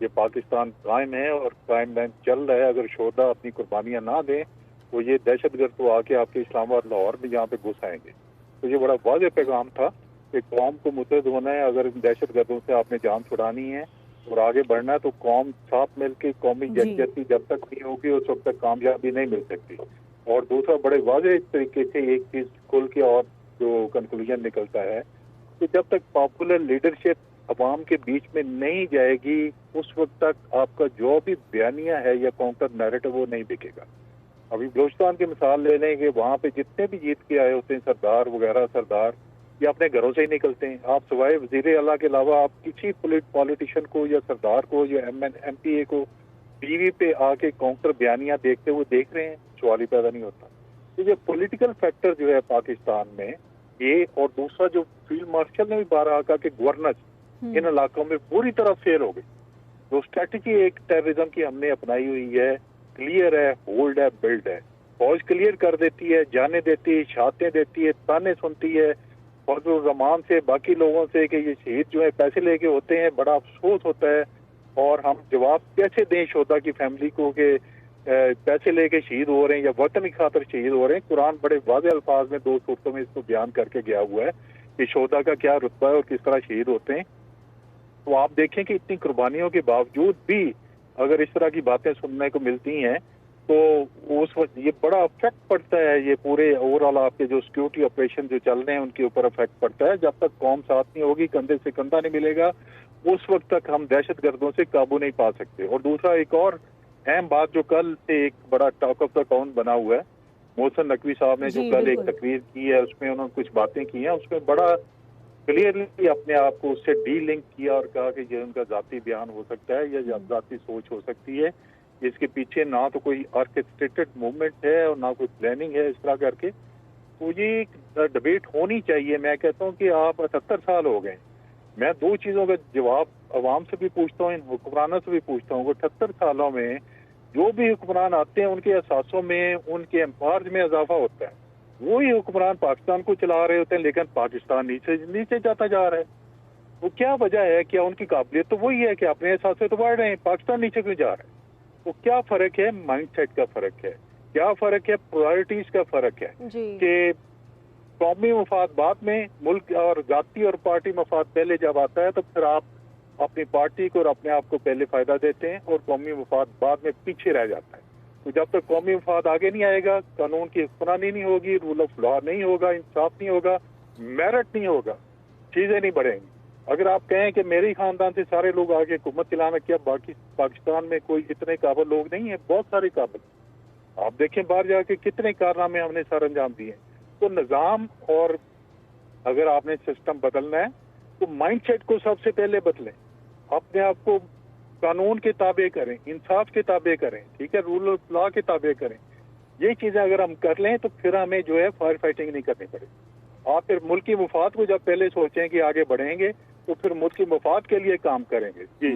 یہ پاکستان قائم ہے اور قائم لائن چل رہا ہے. اگر شہدا اپنی قربانیاں نہ دیں تو یہ دہشت گرد تو آ کے آپ کے اسلام آباد لاہور میں یہاں پہ گھس آئیں گے. تو یہ بڑا واضح پیغام تھا کہ قوم کو متحد ہونا ہے. اگر ان دہشت گردوں سے آپ نے جان چھڑانی ہے اور آگے بڑھنا ہے تو قوم ساتھ مل کے قومی یکجہتی جب تک نہیں ہوگی اس وقت تک کامیابی نہیں مل سکتی. اور دوسرا بڑے واضح طریقے سے ایک چیز کھل کے اور جو کنکلوژن نکلتا ہے کہ جب تک پاپولر لیڈرشپ عوام کے بیچ میں نہیں جائے گی اس وقت تک آپ کا جو بھی بیانیہ ہے یا کاؤنٹر نیریٹو وہ نہیں بکے گا. ابھی بلوچستان کی مثال لے لیں کہ وہاں پہ جتنے بھی جیت کے آئے ہوتے ہیں سردار وغیرہ سردار یہ اپنے گھروں سے ہی نکلتے ہیں. آپ سوائے وزیر اعلیٰ کے علاوہ آپ کسی پولیٹیشین کو یا سردار کو یا ایم پی اے کو ٹی وی پہ آ کے کاؤنٹر بیانیاں دیکھتے ہوئے دیکھ رہے ہیں؟ سوال ہی پیدا نہیں ہوتا. تو یہ پولیٹیکل فیکٹر جو ہے پاکستان میں یہ، اور دوسرا جو فیلڈ مارشل نے بھی بارہا کہا کہ گورننس ان علاقوں میں پوری طرح فیل ہو گئی. جو اسٹریٹجی ایک ٹیررزم کی ہم نے اپنائی ہوئی ہے کلیئر ہے، ہولڈ ہے، بلڈ ہے. فوج کلیئر کر دیتی ہے، جانے دیتی ہے، شہادتیں دیتی ہے، تانے سنتی ہے فوج الرحمان سے باقی لوگوں سے کہ یہ شہید جو ہے پیسے لے کے ہوتے ہیں. بڑا افسوس ہوتا ہے اور ہم جواب کیسے دیں شہدا کی فیملی کو کہ پیسے لے کے شہید ہو رہے ہیں یا وطن کی خاطر شہید ہو رہے ہیں. قرآن بڑے واضح الفاظ میں 2 صورتوں میں اس کو بیان کر کے گیا ہوا ہے کہ شہدا کا کیا رتبہ ہے اور کس طرح شہید ہوتے ہیں. تو آپ دیکھیں کہ اتنی قربانیوں کے باوجود بھی اگر اس طرح کی باتیں سننے کو ملتی ہیں تو اس وقت یہ بڑا افیکٹ پڑتا ہے. یہ پورے اوور آل آپ کے جو سیکورٹی آپریشن جو چل رہے ہیں ان کے اوپر افیکٹ پڑتا ہے. جب تک قوم ساتھ نہیں ہوگی، کندھے سے کندھا نہیں ملے گا، اس وقت تک ہم دہشت گردوں سے قابو نہیں پا سکتے. اور دوسرا ایک اور اہم بات جو کل سے ایک بڑا ٹاک آف دا ٹاؤن بنا ہوا ہے، محسن نقوی صاحب نے جو کل ایک تقریر کی ہے اس میں انہوں نے کچھ باتیں کی ہیں، اس میں بڑا کلیئرلی اپنے آپ کو اس سے ڈی لنک کیا اور کہا کہ یہ ان کا ذاتی بیان ہو سکتا ہے یا ذاتی سوچ ہو سکتی ہے. اس کے پیچھے نہ تو کوئی آرکسٹریٹڈ موومنٹ ہے اور نہ کوئی پلاننگ ہے اس طرح کر کے. تو یہ ڈبیٹ ہونی چاہیے. میں کہتا ہوں کہ آپ 78 سال ہو گئے. میں 2 چیزوں کا جواب عوام سے بھی پوچھتا ہوں، ان حکمرانوں سے بھی پوچھتا ہوں. وہ 78 سالوں میں جو بھی حکمران آتے ہیں ان کے احساسوں میں، ان کے امپارج میں اضافہ ہوتا ہے. وہی حکمران پاکستان کو چلا رہے ہوتے ہیں لیکن پاکستان نیچے جاتا جا رہا ہے. وہ کیا وجہ ہے؟ کیا ان کی قابلیت تو وہی ہے کہ اپنے احساس سے تو بڑھ رہے ہیں، پاکستان نیچے کیوں جا رہا ہے؟ وہ کیا فرق ہے؟ مائنڈ سیٹ کا فرق ہے. کیا فرق ہے؟ پرائرٹیز کا فرق ہے کہ قومی مفاد بعد میں، ملک اور ذاتی اور پارٹی مفاد پہلے جب آتا ہے تو پھر آپ اپنی پارٹی کو اور اپنے آپ کو پہلے فائدہ دیتے ہیں اور قومی مفاد بعد میں پیچھے رہ جاتا ہے. تو جب تک قومی مفاد آگے نہیں آئے گا، قانون کی حکمرانی نہیں ہوگی، رول آف لا نہیں ہوگا، انصاف نہیں ہوگا، میرٹ نہیں ہوگا، چیزیں نہیں بڑھیں گی. اگر آپ کہیں کہ میری خاندان سے سارے لوگ آگے حکومت چلانا، کیا باقی پاکستان میں کوئی اتنے قابل لوگ نہیں ہیں؟ بہت سارے قابل. آپ دیکھیں باہر جا کے کتنے کارنامے ہم نے سر انجام دیے. تو نظام، اور اگر آپ نے سسٹم بدلنا ہے تو مائنڈ سیٹ کو سب سے پہلے بدلیں. اپنے آپ کو قانون کے تابع کریں، انصاف کے تابع کریں، ٹھیک ہے، رول آف لا کے تابع کریں. یہ چیزیں اگر ہم کر لیں تو پھر ہمیں جو ہے فائر فائٹنگ نہیں کرنی پڑے. آپ پھر ملکی مفاد کو جب پہلے سوچیں کہ آگے بڑھیں گے تو پھر ملکی مفاد کے لیے کام کریں گے. جی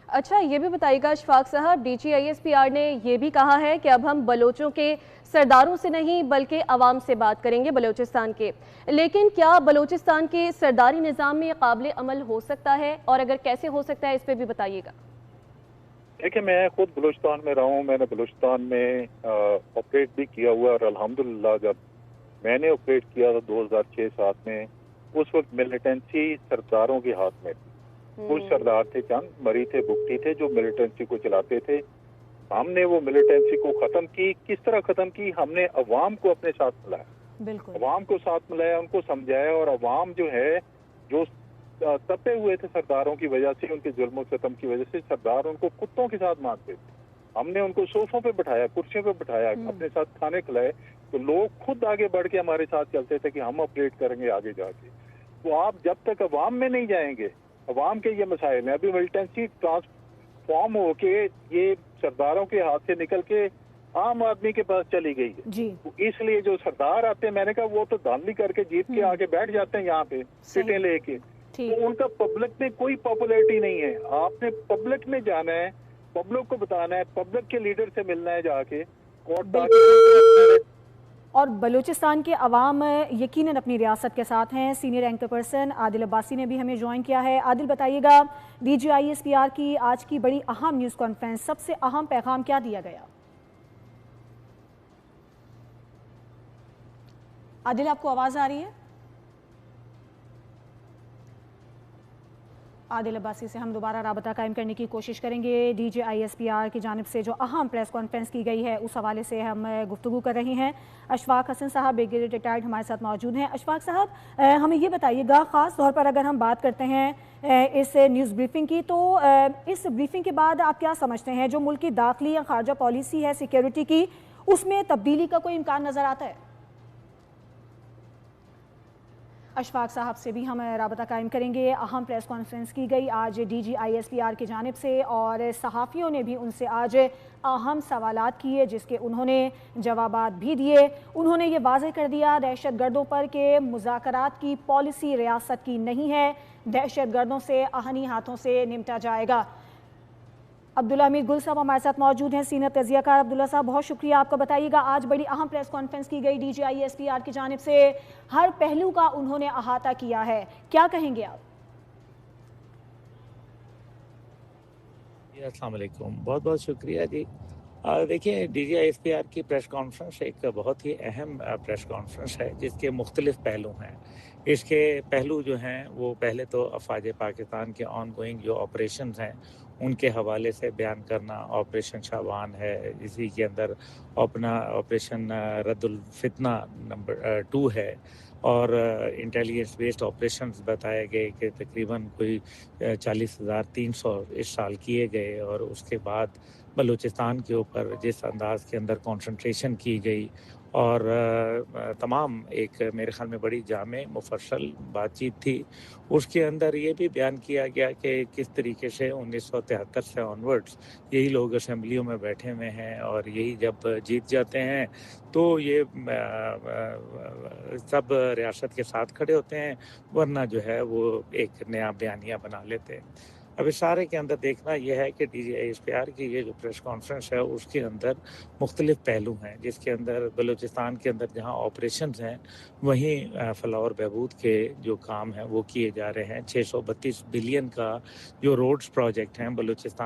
اچھا، یہ بھی بتائیے گا اشفاق صاحب، D G I S P R نے یہ بھی کہا ہے کہ اب ہم بلوچوں کے سرداروں سے نہیں بلکہ عوام سے بات کریں گے بلوچستان کے. لیکن کیا بلوچستان کے سرداری نظام میں قابل عمل ہو سکتا ہے، اور اگر کیسے ہو سکتا ہے اس پہ بھی بتائیے گا. دیکھیں، میں خود بلوچستان میں رہا ہوں. میں نے بلوچستان میں آپریٹ بھی کیا ہوا، اور الحمدللہ جب میں نے آپریٹ کیا تھا 2006-7 میں، اس وقت ملیٹنسی سرداروں کے ہاتھ میں تھی. کچھ سردار تھے، چند مری تھے، بگٹی تھے جو ملیٹنسی کو چلاتے تھے. ہم نے وہ ملیٹنسی کو ختم کی. کس طرح ختم کی؟ ہم نے عوام کو اپنے ساتھ ملایا، عوام کو ساتھ ملایا، ان کو سمجھایا. اور عوام جو ہے، جو تپے ہوئے تھے سرداروں کی وجہ سے، ان کے ظلم و ستم کی وجہ سے، سردار ان کو کتوں کے ساتھ مانتے تھے. ہم نے ان کو صوفوں پہ بٹھایا، کرسیوں پہ بٹھایا، اپنے ساتھ کھانے کھلائے. تو لوگ خود آگے بڑھ کے ہمارے ساتھ چلتے تھے کہ ہم اپڈیٹ کریں گے آگے جا کے. تو آپ جب تک عوام میں نہیں جائیں گے، عوام کے یہ مسائل ہیں. ابھی ملیٹنسی ٹرانسفارم ہو کے یہ سرداروں کے ہاتھ سے نکل کے عام آدمی کے پاس چلی گئی ہے. تو اس لیے جو سردار آتے ہیں، میں نے کہا وہ تو دھاندلی کر کے جیت کے آگے بیٹھ جاتے ہیں یہاں پہ سیٹیں لے کے. تو ان کا پبلک میں کوئی پاپولیرٹی نہیں ہے. آپ نے پبلک میں جانا ہے، پبلک کو بتانا ہے، پبلک کے لیڈر سے ملنا ہے جا کے. اور اور بلوچستان کے عوام یقیناً اپنی ریاست کے ساتھ ہیں. سینئر اینکر پرسن عادل عباسی نے بھی ہمیں جوائن کیا ہے. عادل بتائیے گا DGISPR کی آج کی بڑی اہم نیوز کانفرنس، سب سے اہم پیغام کیا دیا گیا؟ عادل آپ کو آواز آ رہی ہے؟ عادل عباسی سے ہم دوبارہ رابطہ قائم کرنے کی کوشش کریں گے. DGISPR کی جانب سے جو اہم پریس کانفرنس کی گئی ہے اس حوالے سے ہم گفتگو کر رہے ہیں. اشفاق حسن صاحب بریگیڈیئر ریٹائرڈ ہمارے ساتھ موجود ہیں. اشفاق صاحب ہمیں یہ بتائیے گا، خاص طور پر اگر ہم بات کرتے ہیں اس نیوز بریفنگ کی، تو اس بریفنگ کے بعد آپ کیا سمجھتے ہیں جو ملک کی داخلی یا خارجہ پالیسی ہے سیکیورٹی کی، اس میں تبدیلی کا کوئی امکان نظر آتا ہے؟ اشفاق صاحب سے بھی ہم رابطہ قائم کریں گے. اہم پریس کانفرنس کی گئی آج DGISPR کی جانب سے، اور صحافیوں نے بھی ان سے آج اہم سوالات کیے جس کے انہوں نے جوابات بھی دیے. انہوں نے یہ واضح کر دیا دہشت گردوں پر کہ مذاکرات کی پالیسی ریاست کی نہیں ہے، دہشت گردوں سے آہنی ہاتھوں سے نمٹا جائے گا. عبداللہ امیر گل صاحب ہمارے ساتھ موجود ہیں، سینئر تجزیہ کار. عبداللہ صاحب بہت شکریہ آپ کا. بتائیے گا آج بڑی اہم پریس کانفرنس کی گئی DGISPR کی جانب سے، ہر پہلو کا انہوں نے احاطہ کیا ہے، کیا کہیں گے آپ؟ السلام علیکم، بہت بہت شکریہ جی. دیکھیں DGISPR کی پریس کانفرنس ایک بہت ہی اہم پریس کانفرنس ہے جس کے مختلف پہلو ہیں. اس کے پہلو جو ہیں وہ پہلے تو افواج پاکستان کے آن گوئنگ جو آپریشنز ہیں ان کے حوالے سے بیان کرنا. آپریشن شاہوان ہے، اسی کے اندر اپنا آپریشن رد الفتنہ نمبر 2 ہے، اور انٹیلیجنس بیسڈ آپریشنز بتائے گئے کہ تقریباً کوئی 40,300 اس سال کیے گئے. اور اس کے بعد بلوچستان کے اوپر جس انداز کے اندر کنسنٹریشن کی گئی، اور تمام ایک میرے خیال میں بڑی جامع مفصل بات چیت تھی. اس کے اندر یہ بھی بیان کیا گیا کہ کس طریقے سے 1973 سے آنورڈز یہی لوگ اسمبلیوں میں بیٹھے ہوئے ہیں، اور یہی جب جیت جاتے ہیں تو یہ سب ریاست کے ساتھ کھڑے ہوتے ہیں، ورنہ جو ہے وہ ایک نیا بیانیہ بنا لیتے ہیں. اب اس سارے کے اندر دیکھنا یہ ہے کہ DGISPR کی یہ جو پریس کانفرنس ہے اس کے اندر مختلف پہلو ہیں، جس کے اندر بلوچستان کے اندر جہاں آپریشنز ہیں وہیں فلاح اور بہبود کے جو کام ہیں وہ کیے جا رہے ہیں. 632 بلین کا جو روڈز پروجیکٹ ہیں بلوچستان